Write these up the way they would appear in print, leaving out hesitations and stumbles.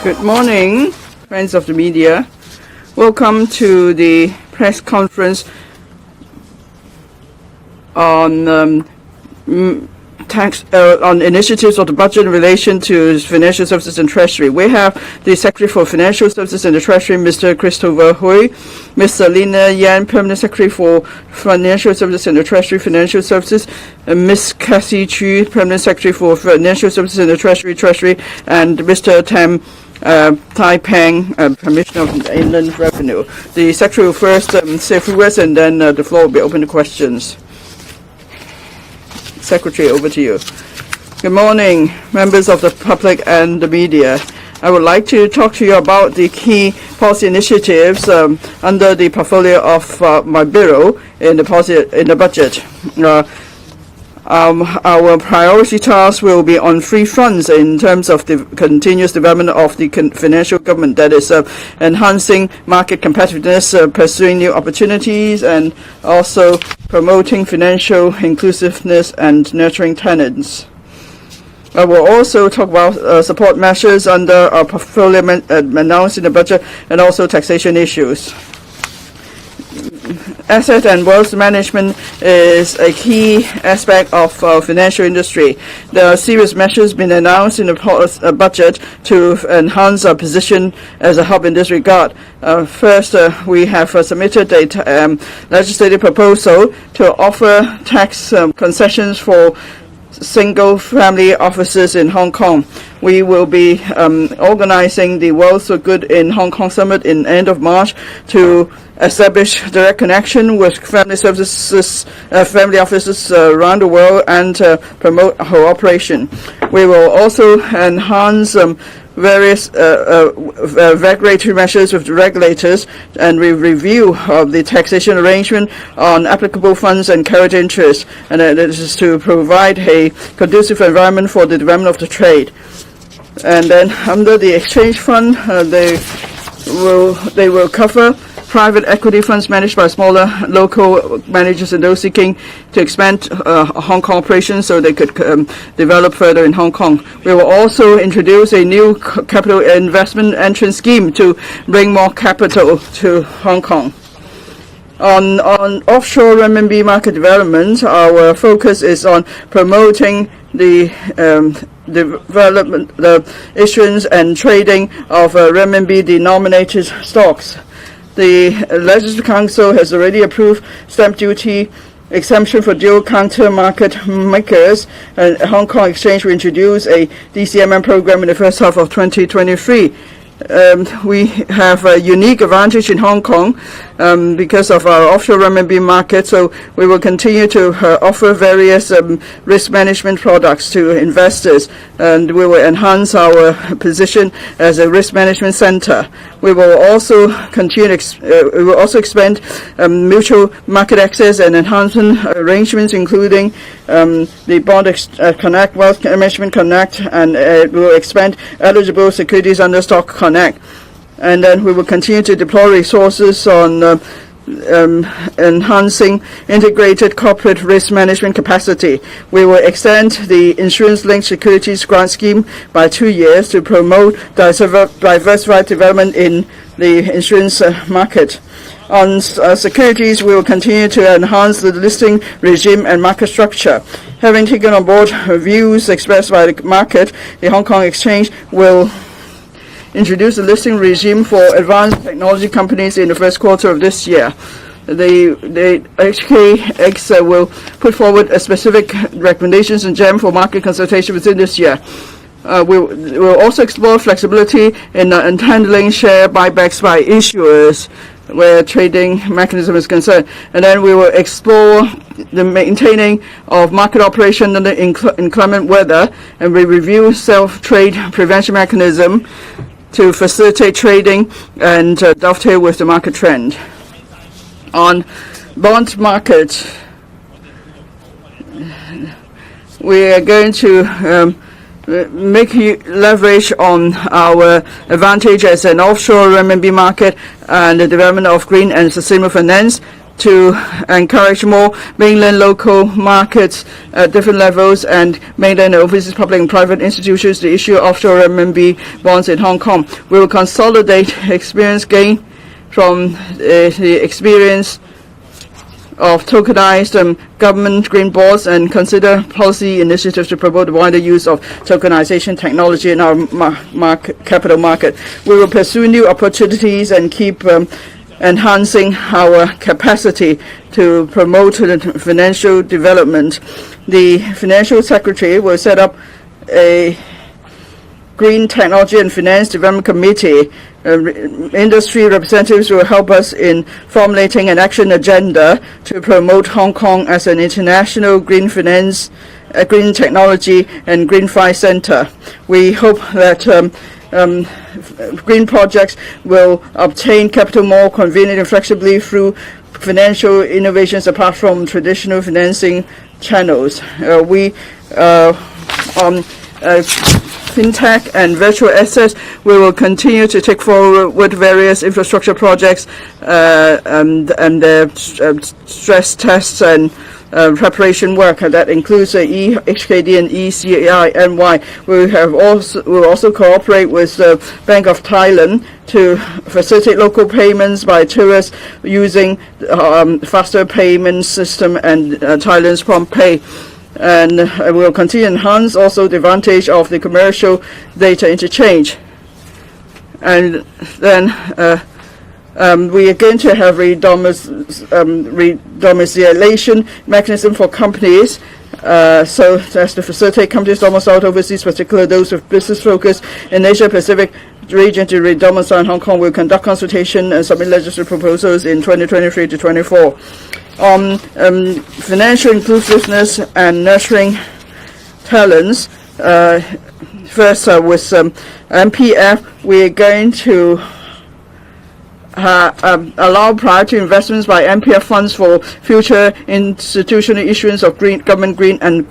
Good morning, friends of the media. Welcome to the press conference on on initiatives of the budget in relation to financial services and treasury. We have the Secretary for Financial Services and the Treasury, Mr. Christopher Hui, Ms. Selina Yan, Permanent Secretary for Financial Services and the Treasury, Financial Services, Ms. Cassie Chu, Permanent Secretary for Financial Services and the Treasury, and Mr. Tam Tai Peng, Commissioner of Inland Revenue. The Secretary will first say a few words, and then the floor will be open to questions. Secretary, over to you. Good morning, members of the public and the media. I would like to talk to you about the key policy initiatives under the portfolio of my bureau in the budget. Our priority task will be on free funds in terms of the continuous development of the financial government, that is enhancing market competitiveness, pursuing new opportunities, and also promoting financial inclusiveness and nurturing tenants. I will also talk about support measures under our portfolio announced in the budget, and also taxation issues. Asset and wealth management is a key aspect of financial industry. There are serious measures been announced in the budget to enhance our position as a hub in this regard. First, we have submitted a legislative proposal to offer tax concessions for single-family offices in Hong Kong. We will be organizing the Wealth for Good in Hong Kong Summit in end of March to establish direct connection with family services, family offices around the world, and promote cooperation. We will also enhance various regulatory measures with the regulators, and we review the taxation arrangement on applicable funds and carried interest, and this is to provide a conducive environment for the development of the trade. And then under the exchange fund, they will cover private equity funds managed by smaller local managers and those seeking to expand Hong Kong operations so they could develop further in Hong Kong. We will also introduce a new capital investment entrance scheme to bring more capital to Hong Kong. On offshore renminbi market development, our focus is on promoting the development, the issuance and trading of renminbi-denominated stocks. The Legislative Council has already approved stamp duty exemption for dual counter market makers, and Hong Kong Exchange will introduce a DCMM program in the first half of 2023. We have a unique advantage in Hong Kong because of our offshore renminbi market, so we will continue to offer various risk management products to investors, and we will enhance our position as a risk management center. We will also expand mutual market access and enhancement arrangements, including the Bond Connect, Wealth Management Connect, and we will expand eligible securities under Stock Connect. And then we will continue to deploy resources on enhancing integrated corporate risk management capacity. We will extend the insurance-linked securities grant scheme by 2 years to promote diversified development in the insurance market. On securities, we will continue to enhance the listing regime and market structure. Having taken on board views expressed by the market, the Hong Kong Exchange will introduce a listing regime for advanced technology companies in the first quarter of this year. The HKX will put forward a specific recommendations and GEM for market consultation within this year. We'll also explore flexibility in handling share buybacks by issuers where trading mechanism is concerned. And then we will explore the maintaining of market operation under inclement weather, and we review self-trade prevention mechanism to facilitate trading and dovetail with the market trend. On bond market, we are going to make leverage on our advantage as an offshore renminbi market and the development of green and sustainable finance. to encourage more mainland local markets at different levels and mainland and overseas public and private institutions to issue offshore RMB bonds in Hong Kong. We will consolidate experience gained from the experience of tokenized government green bonds and consider policy initiatives to promote the wider use of tokenization technology in our capital market. We will pursue new opportunities and keep enhancing our capacity to promote financial development. The Financial Secretary will set up a Green Technology and Finance Development Committee. Industry representatives will help us in formulating an action agenda to promote Hong Kong as an international green finance, green technology and green finance center. We hope that green projects will obtain capital more conveniently and flexibly through financial innovations apart from traditional financing channels. Fintech and virtual assets, we will continue to take forward various infrastructure projects and stress tests and preparation work that includes EHKD and ECINY. We will also cooperate with the Bank of Thailand to facilitate local payments by tourists using faster payment system and Thailand's prompt pay. And we will continue to enhance also the advantage of the commercial data interchange. And then we are going to have redomiciliation mechanism for companies so as to facilitate companies domiciled overseas, particularly those with business focus in Asia Pacific region to redomicile in Hong Kong. Will conduct consultation and submit legislative proposals in 2023 to 24. On financial inclusiveness and nurturing talents, first with MPF, we're going to allow priority investments by MPF funds for future institutional issuance of government green and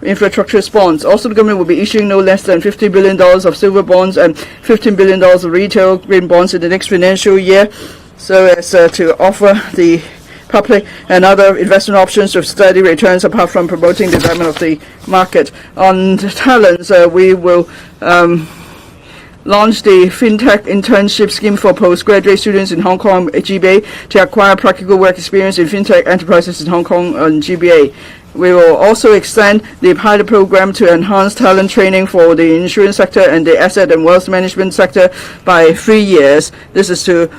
infrastructure bonds. Also, the government will be issuing no less than $50 billion of silver bonds and $15 billion of retail green bonds in the next financial year, so as to offer the public and other investment options with steady returns apart from promoting the development of the market. On talents, we will launch the FinTech internship scheme for postgraduate students in Hong Kong GBA to acquire practical work experience in FinTech enterprises in Hong Kong and GBA. We will also extend the pilot program to enhance talent training for the insurance sector and the asset and wealth management sector by 3 years. This is to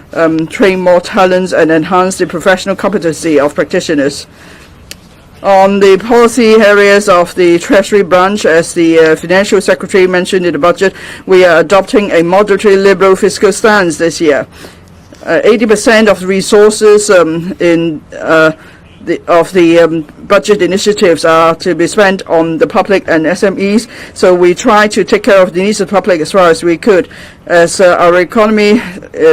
train more talents and enhance the professional competency of practitioners. On the policy areas of the Treasury branch, as the Financial Secretary mentioned in the budget, we are adopting a moderately liberal fiscal stance this year. 80% of the resources of the budget initiatives are to be spent on the public and SMEs, so we try to take care of the needs of the public as far as we could. As our economy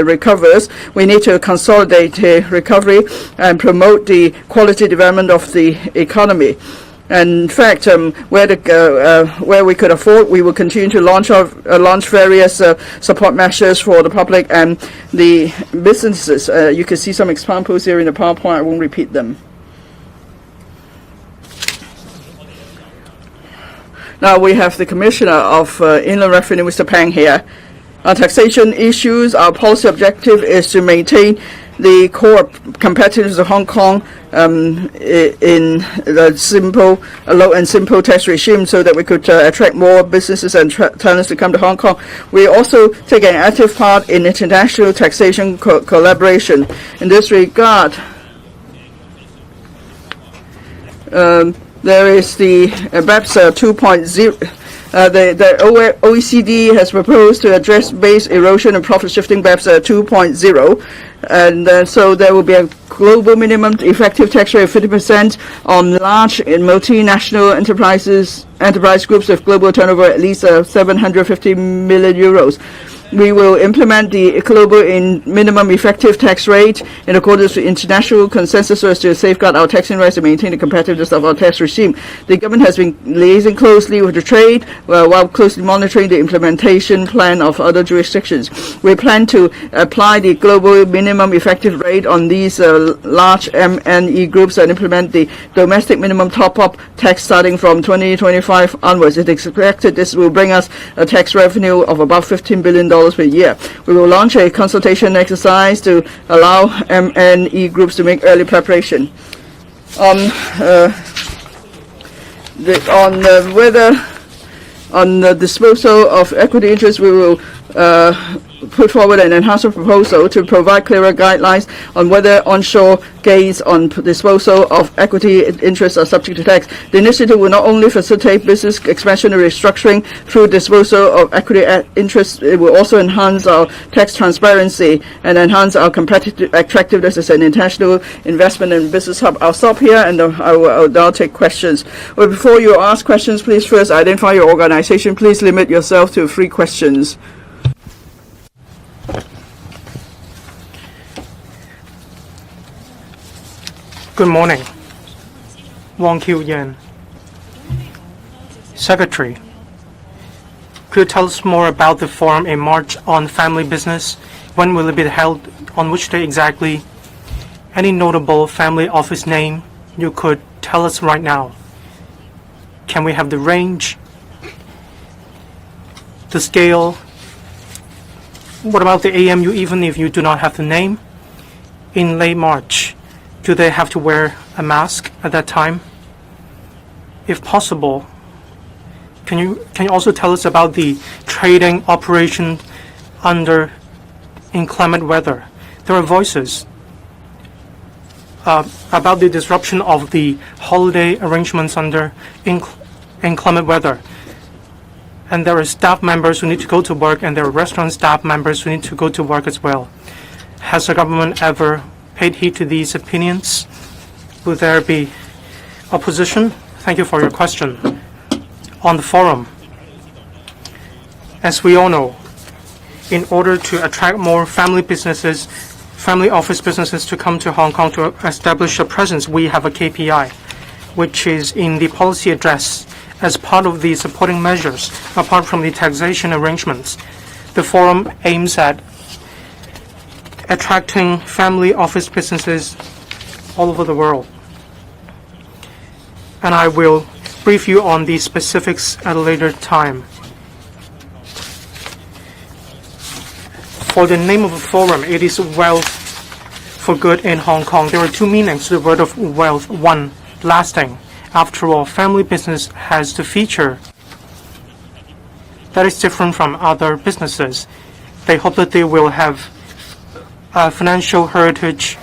recovers, we need to consolidate the recovery and promote the quality development of the economy. And in fact, where we could afford, we will continue to launch various support measures for the public and the businesses. You can see some examples here in the PowerPoint. I won't repeat them. Now we have the Commissioner of Inland Revenue, Mr. Pang, here. On taxation issues, our policy objective is to maintain the core competitiveness of Hong Kong in a low and simple tax regime, so that we could attract more businesses and talents to come to Hong Kong. We also take an active part in international taxation collaboration. In this regard, there is the BEPS 2.0. The OECD has proposed to address base erosion and profit shifting BEPS 2.0, and so there will be a global minimum effective tax rate of 50% on large and multinational enterprise groups with global turnover at least 750 million euros. We will implement the global minimum effective tax rate in accordance with international consensus so as to safeguard our taxing rights and maintain the competitiveness of our tax regime. The government has been liaising closely with the trade while closely monitoring the implementation plan of other jurisdictions. We plan to apply the global minimum effective rate on these large MNE groups and implement the domestic minimum top-up tax starting from 2025 onwards. It is expected this will bring us a tax revenue of about $15 billion per year. We will launch a consultation exercise to allow MNE groups to make early preparation. On the disposal of equity interest, we will put forward an enhancement proposal to provide clearer guidelines on whether onshore gains on disposal of equity interests are subject to tax. The initiative will not only facilitate business expansion and restructuring through disposal of equity interests, it will also enhance our tax transparency and enhance our competitive attractiveness as an international investment and business hub. I'll stop here and I will now take questions. Well, before you ask questions, please first identify your organization. Please limit yourself to 3 questions. Good morning. Wong Q Yan. Secretary, could you tell us more about the forum in March on family business? When will it be held? On which day exactly? Any notable family office name you could tell us right now? Can we have the range? The scale? What about the AMU even if you do not have the name? In late March, do they have to wear a mask at that time? If possible, can you also tell us about the trading operation under inclement weather? There are voices about the disruption of the holiday arrangements under inclement weather. And there are staff members who need to go to work, and there are restaurant staff members who need to go to work as well. Has the government ever paid heed to these opinions? Will there be opposition? Thank you for your question. On the forum, as we all know, in order to attract more family office businesses to come to Hong Kong to establish a presence, we have a KPI, which is in the policy address as part of the supporting measures, apart from the taxation arrangements. The forum aims at attracting family office businesses all over the world. And I will brief you on the specifics at a later time. For the name of the forum, it is Wealth for Good in Hong Kong. There are 2 meanings to the word of wealth. 1, lasting. After all, family business has the feature that is different from other businesses. They hope that they will have financial heritage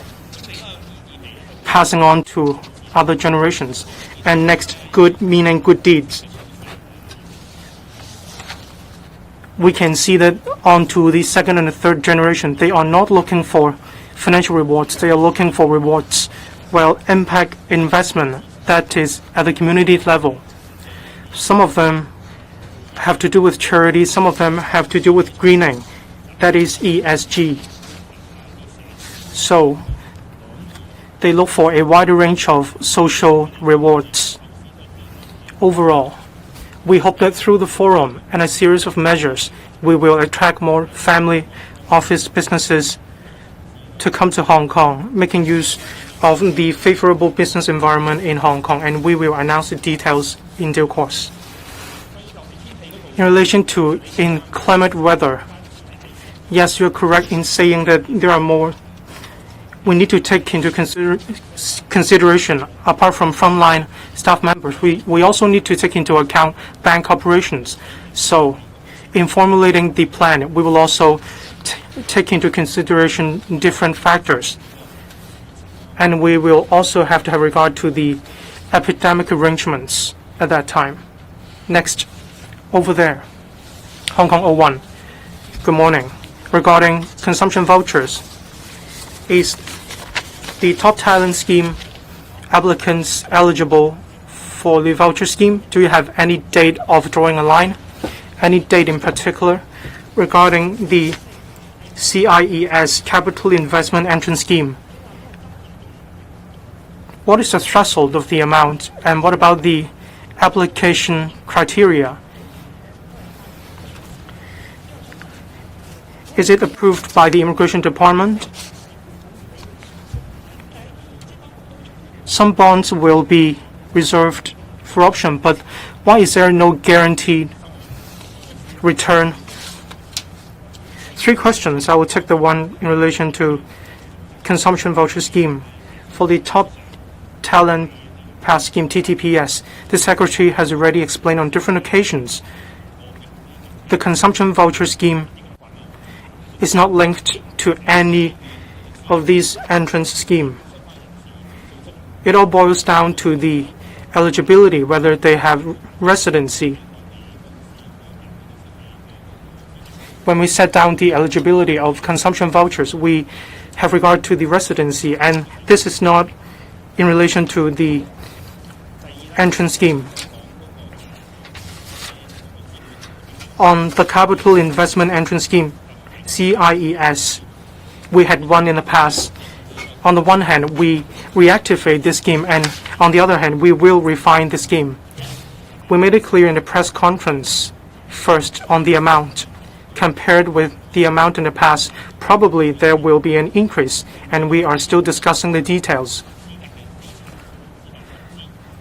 passing on to other generations. And next, good meaning good deeds. We can see that on to the 2nd and the 3rd generation, they are not looking for financial rewards. They are looking for rewards, well, impact investment that is at the community level. Some of them have to do with charity. Some of them have to do with greening. That is ESG. So they look for a wider range of social rewards. Overall, we hope that through the forum and a series of measures, we will attract more family office businesses to come to Hong Kong, making use of the favorable business environment in Hong Kong, and we will announce the details in due course. In relation to inclement weather, yes, you're correct in saying that there are more we need to take into consideration. Apart from frontline staff members, we also need to take into account bank operations. So in formulating the plan, we will also take into consideration different factors. And we will also have to have regard to the epidemic arrangements at that time. Next, over there, Hong Kong 01. Good morning. Regarding consumption vouchers, is the top talent scheme applicants eligible for the voucher scheme? Do you have any date of drawing a line? Any date in particular? regarding the CIES Capital Investment Entrance Scheme. What is the threshold of the amount, and what about the application criteria? Is it approved by the Immigration Department? Some bonds will be reserved for option, but why is there no guaranteed return? 3 questions. I will take the one in relation to consumption voucher scheme. For the top talent pass scheme, TTPS, the Secretary has already explained on different occasions. The consumption voucher scheme is not linked to any of these entrance scheme. It all boils down to the eligibility, whether they have residency. When we set down the eligibility of consumption vouchers, we have regard to the residency, and this is not in relation to the entrance scheme. On the Capital Investment Entrance Scheme, CIES, we had one in the past. On the one hand, we reactivate this scheme, and on the other hand, we will refine the scheme. We made it clear in the press conference, first, on the amount. Compared with the amount in the past, probably there will be an increase, and we are still discussing the details.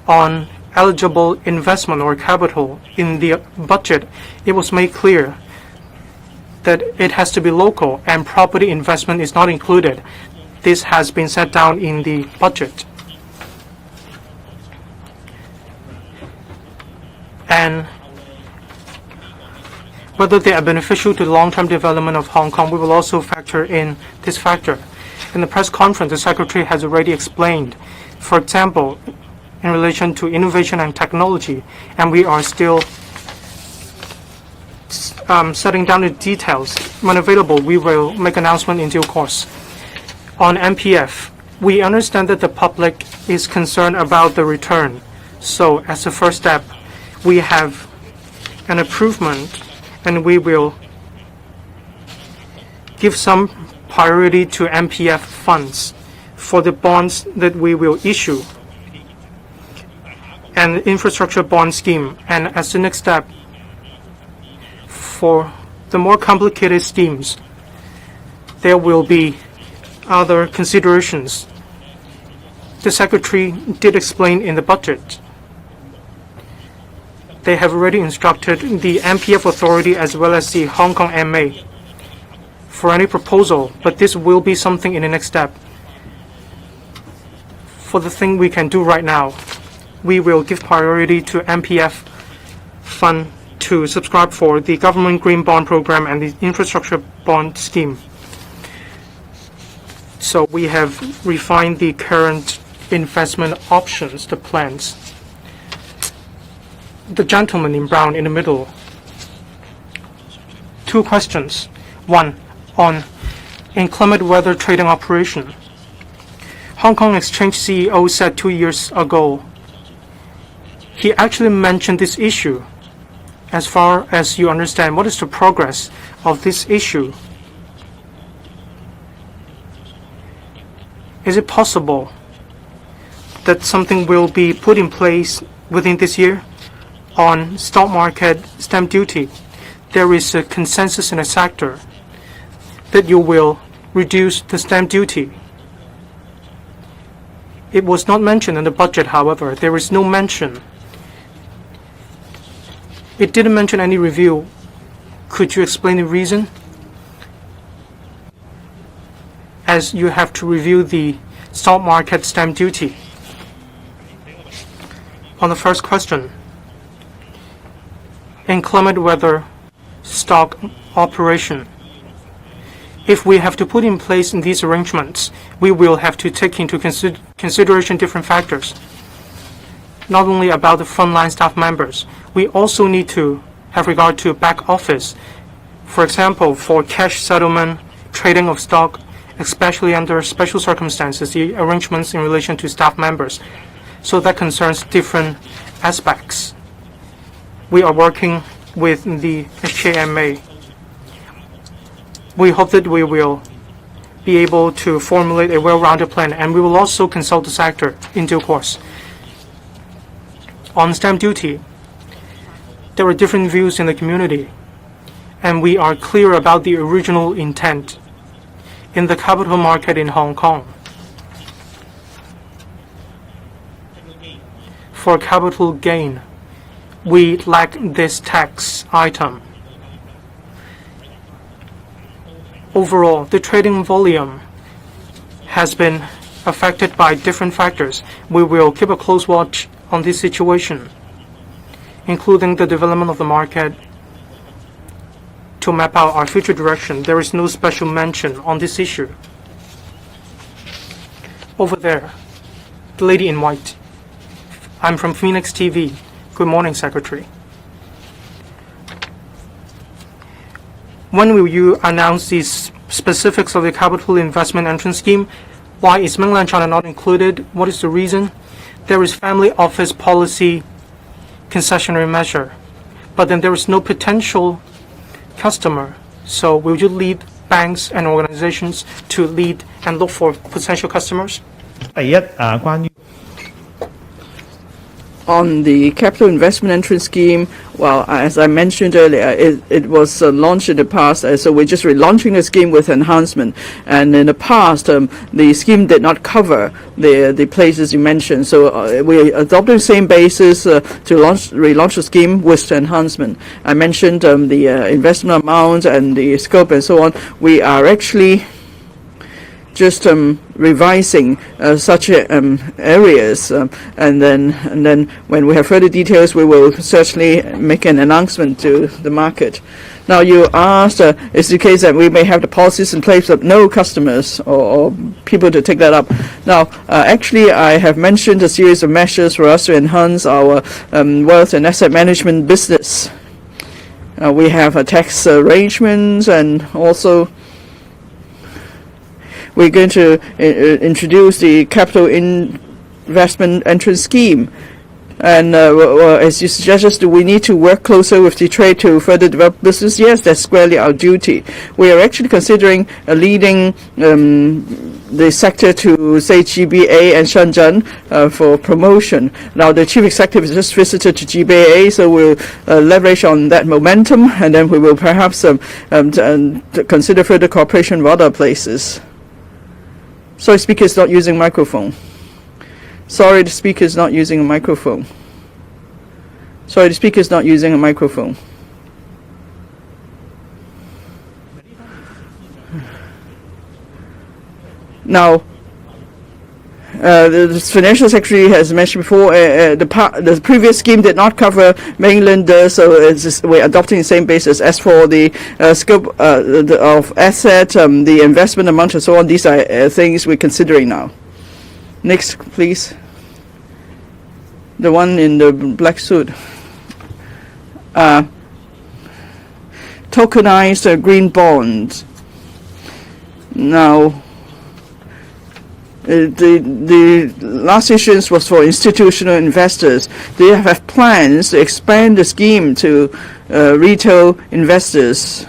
On eligible investment or capital in the budget, it was made clear that it has to be local and property investment is not included. This has been set down in the budget. And whether they are beneficial to the long-term development of Hong Kong, we will also factor in this factor. In the press conference, the Secretary has already explained, for example, in relation to innovation and technology, and we are still setting down the details. When available, we will make announcement in due course. On MPF, we understand that the public is concerned about the return. So as a first step, we have an improvement, and we will give some priority to MPF funds for the bonds that we will issue, and infrastructure bond scheme. And as the next step, for the more complicated schemes, there will be other considerations. The Secretary did explain in the budget. They have already instructed the MPF authority as well as the Hong Kong MA for any proposal, but this will be something in the next step. For the thing we can do right now, we will give priority to MPF fund to subscribe for the government green bond program and the infrastructure bond scheme. So we have refined the current investment options, the plans. The gentleman in brown in the middle. 2 questions. One, on inclement weather trading operation. Hong Kong Exchange CEO said 2 years ago, he actually mentioned this issue. As far as you understand, what is the progress of this issue? Is it possible that something will be put in place within this year? On stock market stamp duty, there is a consensus in the sector that you will reduce the stamp duty. It was not mentioned in the budget, however. There is no mention. It didn't mention any review. Could you explain the reason? As you have to review the stock market stamp duty. On the first question, inclement weather stock operation. If we have to put in place these arrangements, we will have to take into consideration different factors. Not only about the frontline staff members, we also need to have regard to back office. For example, for cash settlement, trading of stock, especially under special circumstances, the arrangements in relation to staff members. So that concerns different aspects. We are working with the HKMA. We hope that we will be able to formulate a well-rounded plan, and we will also consult the sector in due course. On stamp duty, there are different views in the community, and we are clear about the original intent. In the capital market in Hong Kong, for capital gain, we lack this tax item. Overall, the trading volume has been affected by different factors. We will keep a close watch on this situation, including the development of the market, to map out our future direction. There is no special mention on this issue. Over there, the lady in white. I'm from Phoenix TV. Good morning, Secretary. When will you announce these specifics of the capital investment entrance scheme? Why is mainland China not included? What is the reason? There is family office policy concessionary measure, but then there is no potential customer. So will you lead banks and organizations to lead and look for potential customers? 第一關於 On the capital investment entrance scheme, well, as I mentioned earlier, it was launched in the past, so we're just relaunching the scheme with enhancement. And in the past, the scheme did not cover the places you mentioned, so we adopted the same basis to relaunch the scheme with enhancement. I mentioned the investment amount and the scope and so on. We are actually just revising such areas, and then when we have further details, we will certainly make an announcement to the market. Now, you asked, is the case that we may have the policies in place but no customers or people to take that up. Now, actually, I have mentioned a series of measures for us to enhance our wealth and asset management business. We have tax arrangements, and also we're going to introduce the capital investment entrance scheme. And as you suggested, do we need to work closer with the trade to further develop business? Yes, that's squarely our duty. We are actually considering leading the sector to, say, GBA and Shenzhen for promotion. Now, the chief executive has just visited to GBA, so we'll leverage on that momentum, and then we will perhaps consider further cooperation with other places. Sorry, speaker is not using microphone. Sorry, the speaker is not using a microphone. Sorry, the speaker is not using a microphone. Now, the financial secretary has mentioned before, the previous scheme did not cover mainlanders, so we're adopting the same basis. As for the scope of asset, the investment amount and so on, these are things we're considering now. Next, please. The one in the black suit. Tokenized green bonds. Now, the last issuance was for institutional investors. They have plans to expand the scheme to retail investors.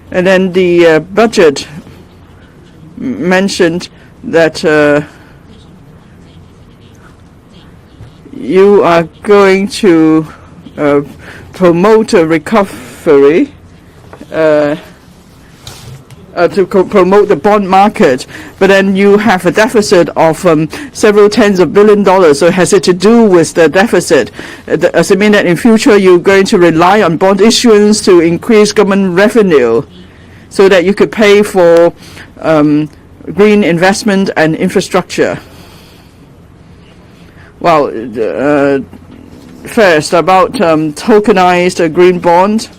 And then the budget mentioned that you are going to promote a recovery, to promote the bond market, but then you have a deficit of several tens of billion dollars. So has it to do with the deficit? Does it mean that in future you're going to rely on bond issuance to increase government revenue so that you could pay for green investment and infrastructure? Well, first about tokenized green bond.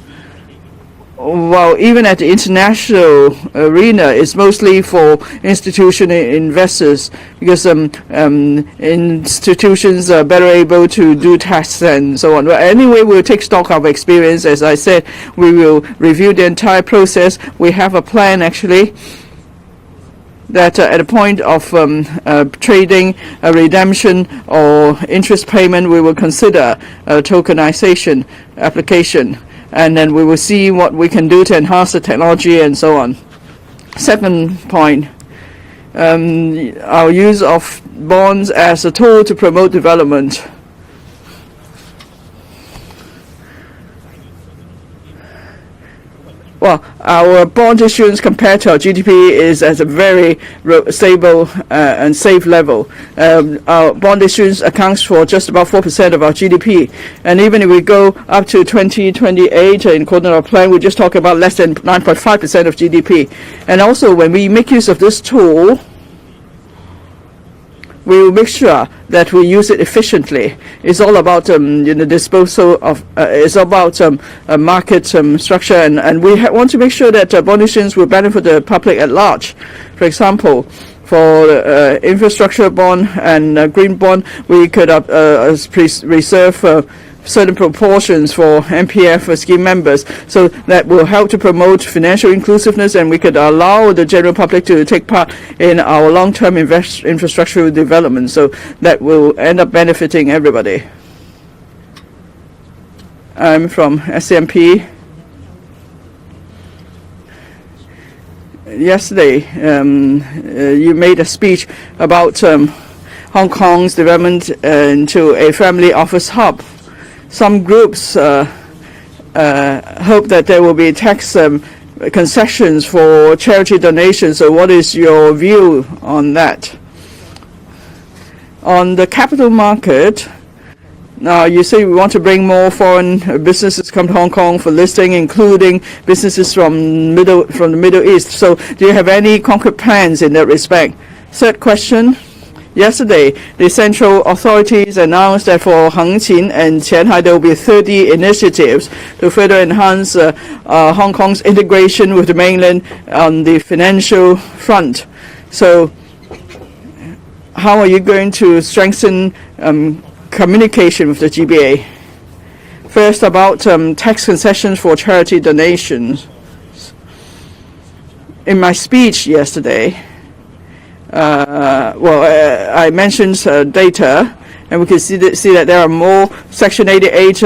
Well, even at the international arena, it's mostly for institutional investors, because institutions are better able to do tests and so on. But anyway, we'll take stock of experience. As I said, we will review the entire process. We have a plan, actually, that at the point of trading, redemption, or interest payment, we will consider a tokenization application. and then we will see what we can do to enhance the technology and so on. Second point, our use of bonds as a tool to promote development. Well, our bond issuance compared to our GDP is at a very stable and safe level. Our bond issuance accounts for just about 4% of our GDP. And even if we go up to 2028, in according to our plan, we just talk about less than 9.5% of GDP. And also, when we make use of this tool, we will make sure that we use it efficiently. It's all about disposal of. It's about market structure, and we want to make sure that bond issuance will benefit the public at large. For example, for infrastructure bond and green bond, we could reserve certain proportions for MPF scheme members, so that will help to promote financial inclusiveness, and we could allow the general public to take part in our long-term infrastructural development, so that will end up benefiting everybody. I'm from SCMP. Yesterday, you made a speech about Hong Kong's development into a family office hub. Some groups hope that there will be tax concessions for charity donations. So what is your view on that? On the capital market, now you say we want to bring more foreign businesses come to Hong Kong for listing, including businesses from the Middle East. So do you have any concrete plans in that respect? Third question. Yesterday, the central authorities announced that for Hengqin and Qianhai, there will be 30 initiatives to further enhance Hong Kong's integration with the mainland on the financial front. So how are you going to strengthen communication with the GBA? First, about tax concessions for charity donations. In my speech yesterday, I mentioned data, and we can see that there are more Section 88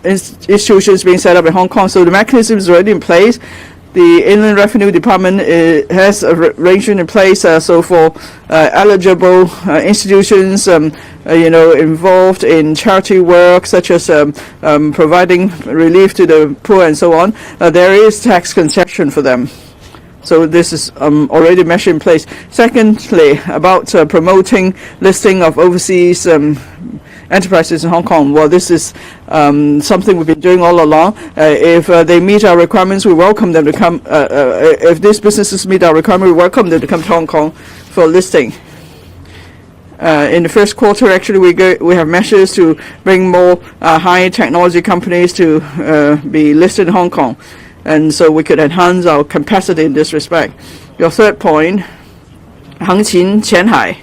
institutions being set up in Hong Kong. So the mechanism is already in place. The Inland Revenue Department has arrangement in place. So for eligible institutions, involved in charity work, such as providing relief to the poor and so on, there is tax concession for them. So this is already measured in place. Secondly, about promoting listing of overseas enterprises in Hong Kong. Well, this is something we've been doing all along. If they meet our requirements, we welcome them to come. If these businesses meet our requirements, we welcome them to come to Hong Kong for listing. In the first quarter, actually, we have measures to bring more high technology companies to be listed in Hong Kong. And so we could enhance our capacity in this respect. Your third point, Hengqin, Qianhai.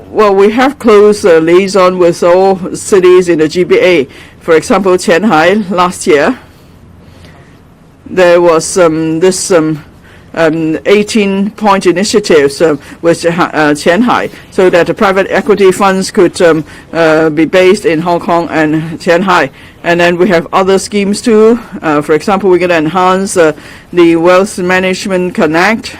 Well, we have close liaison with all cities in the GBA. For example, Qianhai, last year, there was this 18-point initiatives with Qianhai, so that the private equity funds could be based in Hong Kong and Qianhai. And then we have other schemes too. For example, we're going to enhance the Wealth Management Connect,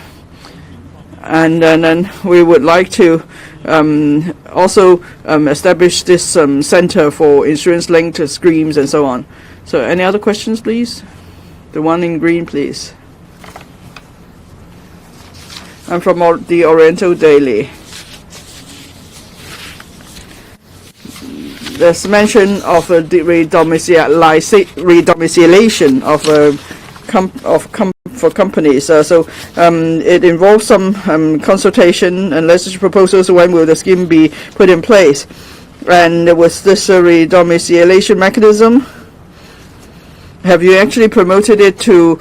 and then we would like to also establish this center for insurance-linked schemes and so on. So any other questions, please? The one in green, please. I'm from the Oriental Daily. There's mention of the redomiciliation for companies. So it involves some consultation and legislative proposals. When will the scheme be put in place? And was this a redomiciliation mechanism? Have you actually promoted it to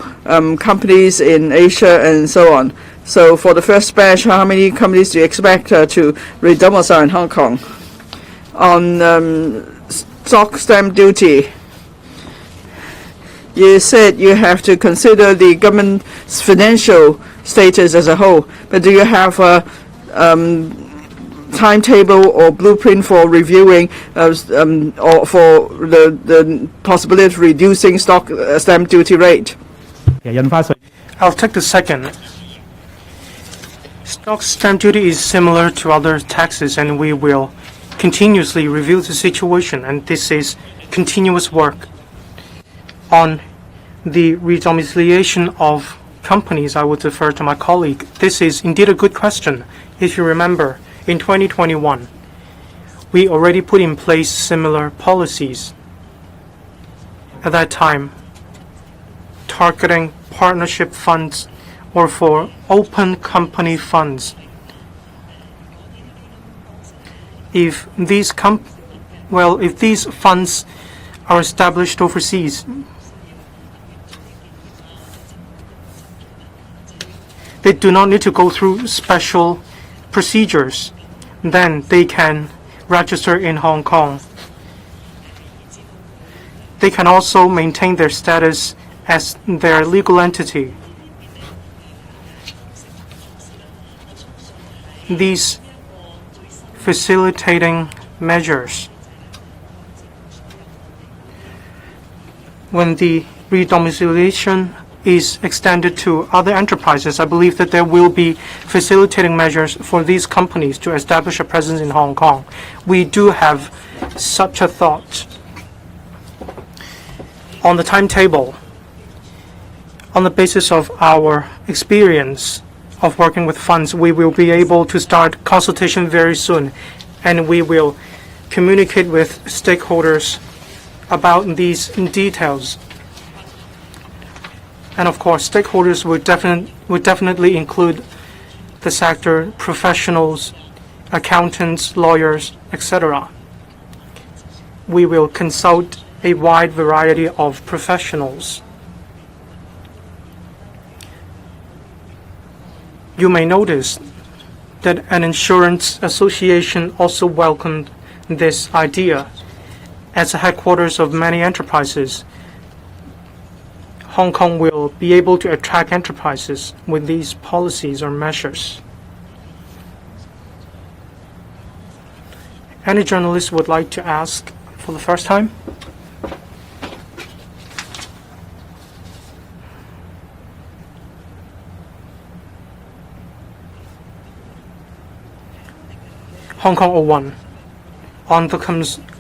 companies in Asia and so on? So for the first batch, how many companies do you expect to redomicile in Hong Kong? On stock stamp duty, you said you have to consider the government's financial status as a whole, but do you have timetable or blueprint for reviewing or for the possibility of reducing stock stamp duty rate? 其實印花稅 I'll take the second. Stock stamp duty is similar to other taxes, and we will continuously review the situation, and this is continuous work. On the redomiciliation of companies, I would defer to my colleague. This is indeed a good question. If you remember, in 2021, we already put in place similar policies. At that time, targeting partnership funds or for open company funds. If these funds are established overseas, they do not need to go through special procedures. Then they can register in Hong Kong. They can also maintain their status as their legal entity. These facilitating measures, when the redomiciliation is extended to other enterprises, I believe that there will be facilitating measures for these companies to establish a presence in Hong Kong. We do have such a thought. On the timetable, on the basis of our experience of working with funds, we will be able to start consultation very soon, and we will communicate with stakeholders about these details. And of course, stakeholders would definitely include the sector, professionals, accountants, lawyers, etc. We will consult a wide variety of professionals. You may notice that an insurance association also welcomed this idea. As a headquarters of many enterprises, Hong Kong will be able to attract enterprises with these policies or measures. Any journalist would like to ask for the first time? Hong Kong 01. On the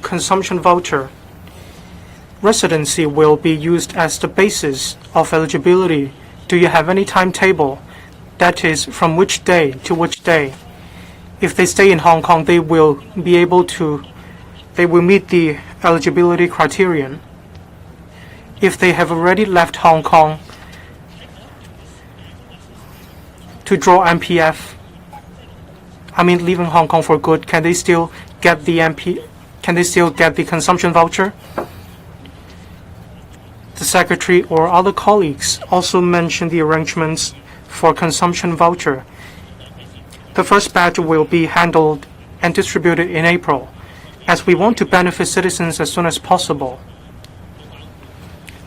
consumption voucher, residency will be used as the basis of eligibility. Do you have any timetable? That is, from which day to which day? If they stay in Hong Kong, they will meet the eligibility criterion. If they have already left Hong Kong to draw MPF, leaving Hong Kong for good, can they still get the consumption voucher? The secretary or other colleagues also mentioned the arrangements for consumption voucher. The first batch will be handled and distributed in April, as we want to benefit citizens as soon as possible.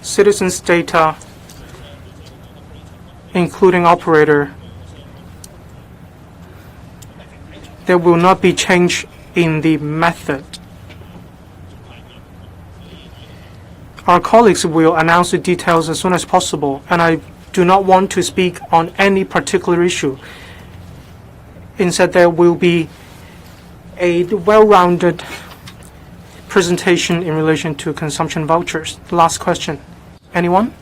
Citizens' data, including operator, there will not be change in the method. Our colleagues will announce the details as soon as possible, and I do not want to speak on any particular issue. Instead, there will be a well-rounded presentation in relation to consumption vouchers. Last question. Anyone?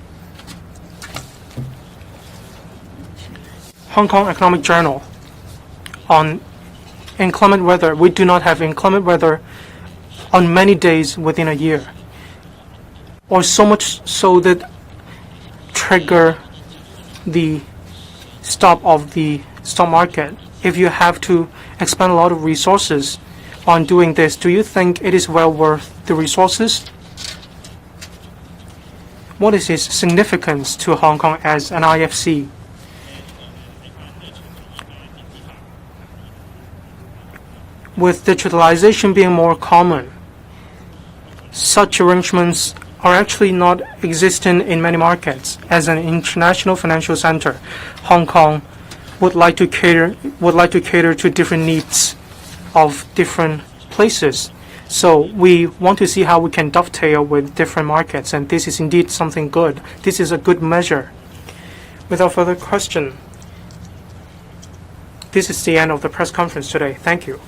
Hong Kong Economic Journal. On inclement weather, we do not have inclement weather on many days within a year, or so much so that trigger the stop of the stock market. If you have to expend a lot of resources on doing this, do you think it is well worth the resources? What is its significance to Hong Kong as an IFC? With digitalization being more common, such arrangements are actually not existent in many markets. As an international financial center, Hong Kong would like to cater to different needs. of different places. So we want to see how we can dovetail with different markets, and this is indeed something good. This is a good measure. Without further question, this is the end of the press conference today. Thank you.